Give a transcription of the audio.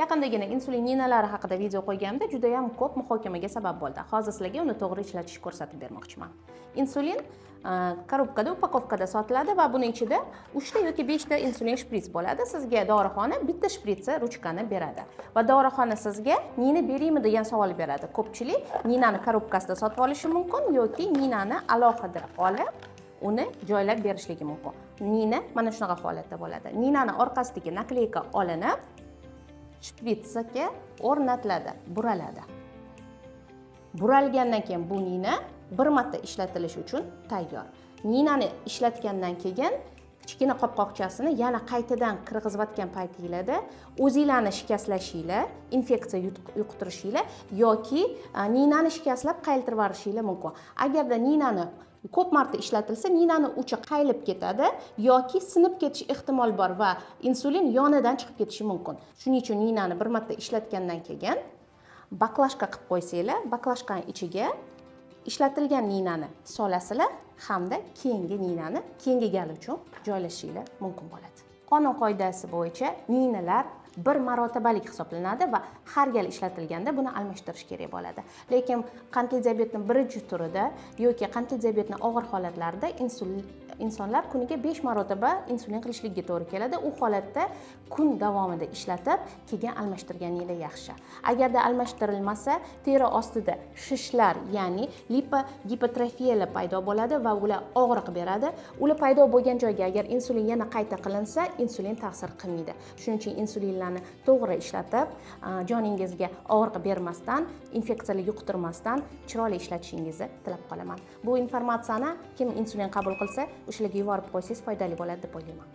Yaqindagina insulin ninalari haqida video qo'yganimda juda ham ko'p muhokamaga sabab bo'ldi. Hozir sizlarga uni to'g'ri ishlatishni ko'rsatib bermoqchiman. Insulin korobkada, upakovkada sotiladi va buning ichida 3 ta yoki 5 ta insulin shprits bo'ladi. Sizga dorixona bitta shpritsi ruchkani beradi va dorixona sizga nina beraymi degan savol beradi. Ko'pchilik ninani korobkasida sotib olishi mumkin yoki ninani alohida olib uni joylab berishligi mumkin. Nina mana shunaqa holatda bo'ladi. Ninani orqasidagi nakleyka olinib, shpritsga o'rnatiladi, buraladi. Buralgandan keyin bu nina bir marta ishlatilish uchun tayyor. Ninani ishlatgandan keyin kichkina qopqoqchasini yana qaytadan kirgizayotgan paytingizda o'zingizlarni shikastlashinglar, infeksiya yuqtirishinglar yoki ninani shikastlab qayiltirib yuborishinglar mumkin. Agarda ninani ko'p marta ishlatilsa, ninani uchi qaylib ketadi yoki sinib ketish ehtimoli bor va insulin yonidan chiqib ketishi mumkin. Shuning uchun ninani bir marta ishlatgandan keyin baklashka qilib qo'ysanglar, baklashkaning ichiga ishlatilgan ninani solasizlar hamda keyingi ninani keyingi gal uchun joylashinglar mumkin bo'ladi. Qonun qoidasi bo'yicha ninalar bir marotabalik hisoblanadi va har gal ishlatilganda buni almashtirish kerak bo'ladi. Lekin qandli diabetning birinchi turida yoki qandli diabetning og'ir holatlarida insonlar kuniga 5 marotaba insulin qilishligiga to'g'ri keladi. U holatda kun davomida ishlatib, keyin almashtirganingiz yaxshi. Agarda almashtirilmasa, teri ostida shishlar, ya'ni lipogipotrofiyalar paydo bo'ladi va ular og'riq beradi. Ular paydo bo'lgan joyga agar insulin yana qayta qilinsa, insulin ta'sir qilmaydi. Shuning uchun insulinlarni to'g'ri ishlatib, joningizga og'riq bermasdan, infeksiyalar yuqtirmasdan chiroyli ishlatishingizni tilab qolaman. Bu informatsiyani kim insulin qabul qilsa, o'shalarga yuborib qo'ysangiz foydali bo'ladi deb o'ylayman.